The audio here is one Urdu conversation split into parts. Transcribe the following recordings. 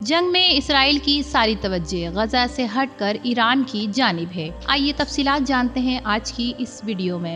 جنگ میں اسرائیل کی ساری توجہ غزہ سے ہٹ کر ایران کی جانب ہے۔ آئیے تفصیلات جانتے ہیں آج کی اس ویڈیو میں۔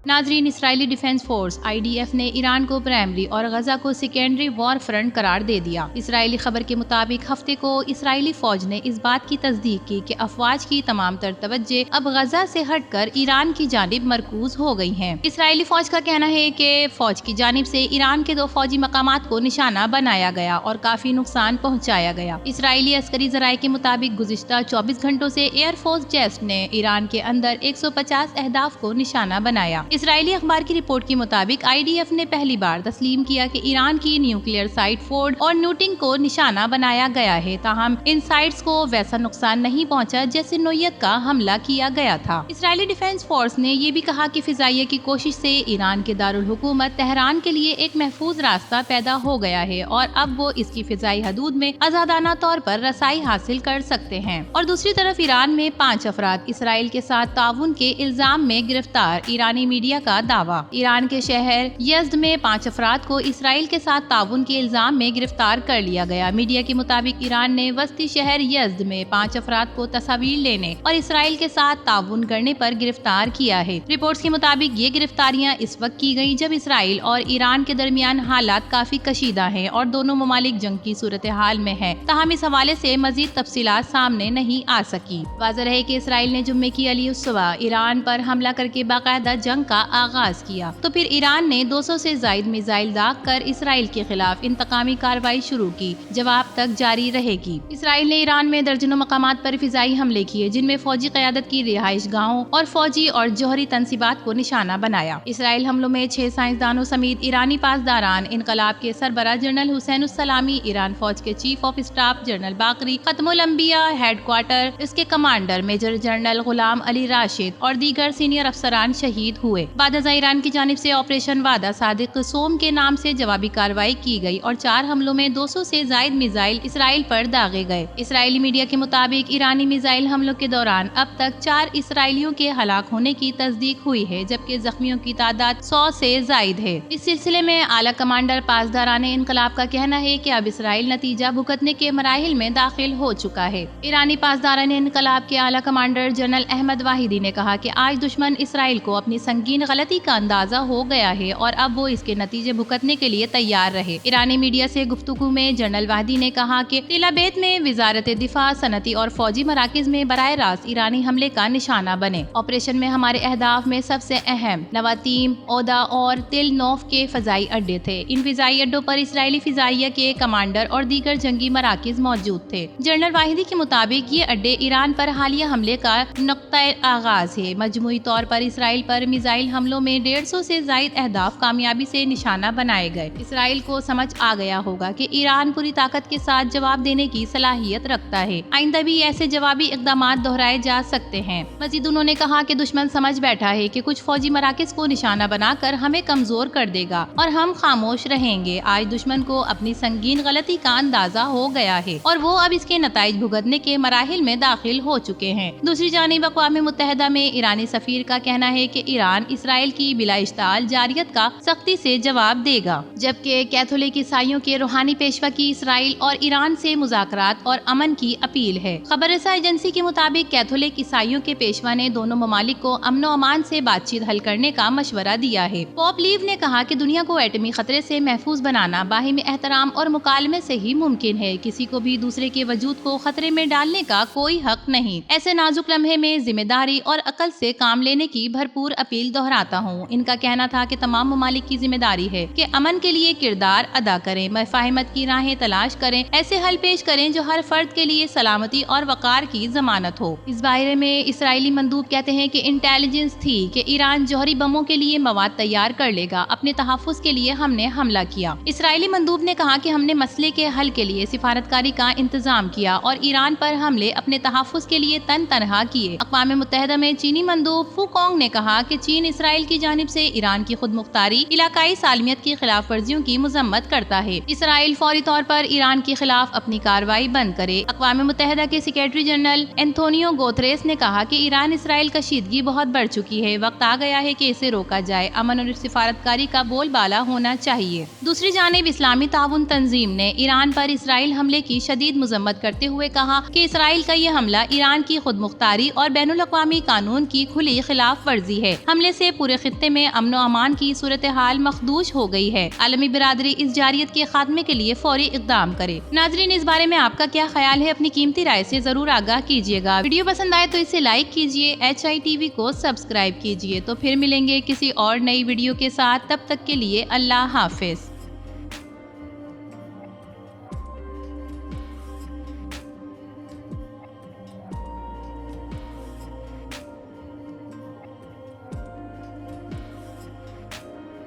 ناظرین، اسرائیلی ڈیفنس فورس IDF نے ایران کو پرائمری اور غزہ کو سیکنڈری وار فرنٹ قرار دے دیا۔ اسرائیلی خبر کے مطابق ہفتے کو اسرائیلی فوج نے اس بات کی تصدیق کی کہ افواج کی تمام تر توجہ اب غزہ سے ہٹ کر ایران کی جانب مرکوز ہو گئی ہیں۔ اسرائیلی فوج کا کہنا ہے کہ فوج کی جانب سے ایران کے 2 فوجی مقامات کو نشانہ بنایا گیا اور کافی نقصان پہنچایا گیا۔ اسرائیلی عسکری ذرائع کے مطابق گزشتہ 24 گھنٹوں سے ایئر فورس جیٹ نے ایران کے اندر 150 اہداف کو نشانہ بنایا۔ اسرائیلی اخبار کی رپورٹ کے مطابق IDF نے پہلی بار تسلیم کیا کہ ایران کی نیوکلیئر سائٹ فورڈ اور نیوٹنگ کو نشانہ بنایا گیا ہے، تاہم ان سائٹس کو ویسا نقصان نہیں پہنچا جیسے نوعیت کا حملہ کیا گیا تھا۔ اسرائیلی ڈیفنس فورس نے یہ بھی کہا کہ فضائیہ کی کوشش سے ایران کے دارالحکومت تہران کے لیے ایک محفوظ راستہ پیدا ہو گیا ہے اور اب وہ اس کی فضائی حدود میں آزادانہ طور پر رسائی حاصل کر سکتے ہیں۔ اور دوسری طرف ایران میں 5 افراد اسرائیل کے ساتھ تعاون کے الزام میں گرفتار۔ ایرانی میڈیا کا دعویٰ۔ ایران کے شہر یزد میں 5 افراد کو اسرائیل کے ساتھ تعاون کے الزام میں گرفتار کر لیا گیا۔ میڈیا کے مطابق ایران نے وسطی شہر یزد میں 5 افراد کو تصاویر لینے اور اسرائیل کے ساتھ تعاون کرنے پر گرفتار کیا ہے۔ رپورٹس کے مطابق یہ گرفتاریاں اس وقت کی گئیں جب اسرائیل اور ایران کے درمیان حالات کافی کشیدہ ہیں اور دونوں ممالک جنگ کی صورتحال میں ہیں، تاہم اس حوالے سے مزید تفصیلات سامنے نہیں آ سکی۔ واضح ہے کہ اسرائیل نے جمعے کی علیہ الصبح ایران پر حملہ کر کے باقاعدہ جنگ کا آغاز کیا تو پھر ایران نے 200 سے زائد میزائل داغ کر اسرائیل کے خلاف انتقامی کارروائی شروع کی، جواب تک جاری رہے گی۔ اسرائیل نے ایران میں درجنوں مقامات پر فضائی حملے کیے جن میں فوجی قیادت کی رہائش گاہوں اور فوجی اور جوہری تنصیبات کو نشانہ بنایا۔ اسرائیل حملوں میں 6 سائنسدانوں سمیت ایرانی پاسداران، انقلاب کے سربراہ جنرل حسین السلامی، ایران فوج کے چیف آف اسٹاف جنرل باقری، ختم الانبیاء ہیڈ کوارٹر اس کے کمانڈر میجر جنرل غلام علی راشد اور دیگر سینئر افسران شہید ہوئے۔ بعد ازاں ایران کی جانب سے آپریشن وعدہ صادق سوم کے نام سے جوابی کارروائی کی گئی اور 4 حملوں میں 200 سے زائد میزائل اسرائیل پر داغے گئے۔ اسرائیلی میڈیا کے مطابق ایرانی میزائل حملوں کے دوران اب تک 4 اسرائیلیوں کے ہلاک ہونے کی تصدیق ہوئی ہے جبکہ زخمیوں کی تعداد 100 سے زائد ہے۔ اس سلسلے میں اعلیٰ کمانڈر پاسداران انقلاب کا کہنا ہے کہ اب اسرائیل نتیجہ بھگتنے کے مراحل میں داخل ہو چکا ہے۔ ایرانی پاسداران انقلاب کے اعلیٰ کمانڈر جنرل احمد واحدی نے کہا کہ آج دشمن اسرائیل کو اپنی سنگین غلطی کا اندازہ ہو گیا ہے اور اب وہ اس کے نتیجے بھگتنے کے لیے تیار رہے۔ ایرانی میڈیا سے گفتگو میں جنرل واحدی نے کہا کہ تل ابیب میں وزارت دفاع، صنعتی اور فوجی مراکز میں براہ راست ایرانی حملے کا نشانہ بنے۔ آپریشن میں ہمارے اہداف میں سب سے اہم نواتیم، اودا اور تل نوف کے فضائی اڈے تھے۔ ان فضائی اڈوں پر اسرائیلی فضائیہ کے کمانڈر اور دیگر جنگی مراکز موجود تھے۔ جنرل واحدی کے مطابق یہ اڈے ایران پر حالیہ حملے کا نقطۂ آغاز ہے۔ مجموعی طور پر اسرائیل پر میزائل حملوں میں 150 سے زائد اہداف کامیابی سے نشانہ بنائے گئے۔ اسرائیل کو سمجھ آ گیا ہوگا کہ ایران پوری طاقت کے ساتھ جواب دینے کی صلاحیت رکھتا ہے۔ آئندہ بھی ایسے جوابی اقدامات دہرائے جا سکتے ہیں۔ مزید انہوں نے کہا کہ دشمن سمجھ بیٹھا ہے کہ کچھ فوجی مراکز کو نشانہ بنا کر ہمیں کمزور کر دے گا اور ہم خاموش رہیں گے۔ آج دشمن کو اپنی سنگین غلطی کا اندازہ ہو گیا ہے اور وہ اب اس کے نتائج بھگتنے کے مراحل میں داخل ہو چکے ہیں۔ دوسری جانب اقوام متحدہ میں ایرانی سفیر کا کہنا ہے کہ ایران اسرائیل کی بلا اشتعال جارحیت کا سختی سے جواب دے گا، جبکہ کیتھولک عیسائیوں کے روحانی پیشوا کی اسرائیل اور ایران سے مذاکرات اور امن کی اپیل ہے۔ خبر رساں ایجنسی کے مطابق کیتھولک عیسائیوں کے پیشوا نے دونوں ممالک کو امن و امان سے بات چیت حل کرنے کا مشورہ دیا ہے۔ پوپ لیو نے کہا کہ دنیا کو ایٹمی خطرے سے محفوظ بنانا باہمی احترام اور مکالمے سے ہی ممکن ہے۔ کسی کو بھی دوسرے کے وجود کو خطرے میں ڈالنے کا کوئی حق نہیں۔ ایسے نازک لمحے میں ذمہ داری اور عقل سے کام لینے کی بھرپور اپیل دہراتا ہوں۔ ان کا کہنا تھا کہ تمام ممالک کی ذمہ داری ہے کہ امن کے لیے کردار ادا کریں، مفاہمت کی راہیں تلاش کریں، ایسے حل پیش کریں جو ہر فرد کے لیے سلامتی اور وقار کی ضمانت ہو۔ اس بارے میں اسرائیلی مندوب کہتے ہیں کہ انٹیلیجنس تھی کہ ایران جوہری بموں کے لیے مواد تیار کر لے گا۔ اپنے تحفظ کے لیے ہم نے حملہ کیا۔ اسرائیلی مندوب نے کہا کہ ہم نے مسئلے کے حل کے لیے سفارتکاری کا انتظام کیا اور ایران پر حملے اپنے تحفظ کے لیے تنہا کیے۔ اقوام متحدہ میں چینی مندوب فو کونگ نے کہا کہ چین چین اسرائیل کی جانب سے ایران کی خود مختاری، علاقائی سالمیت کی خلاف ورزیوں کی مذمت کرتا ہے۔ اسرائیل فوری طور پر ایران کے خلاف اپنی کارروائی بند کرے۔ اقوام متحدہ کے سیکریٹری جنرل اینتونیو گوتریس نے کہا کہ ایران اسرائیل کشیدگی بہت بڑھ چکی ہے، وقت آ گیا ہے کہ اسے روکا جائے، امن اور سفارتکاری کا بول بالا ہونا چاہیے۔ دوسری جانب اسلامی تعاون تنظیم نے ایران پر اسرائیل حملے کی شدید مذمت کرتے ہوئے کہا کہ اسرائیل کا یہ حملہ ایران کی خود مختاری اور بین الاقوامی قانون کی کھلی خلاف ورزی ہے۔ حملے سے پورے خطے میں امن و امان کی صورتحال مخدوش ہو گئی ہے۔ عالمی برادری اس جارحیت کے خاتمے کے لیے فوری اقدام کرے۔ ناظرین، اس بارے میں آپ کا کیا خیال ہے؟ اپنی قیمتی رائے سے ضرور آگاہ کیجیے گا۔ ویڈیو پسند آئے تو اسے لائک کیجیے، HITV کو سبسکرائب کیجیے۔ تو پھر ملیں گے کسی اور نئی ویڈیو کے ساتھ، تب تک کے لیے اللہ حافظ۔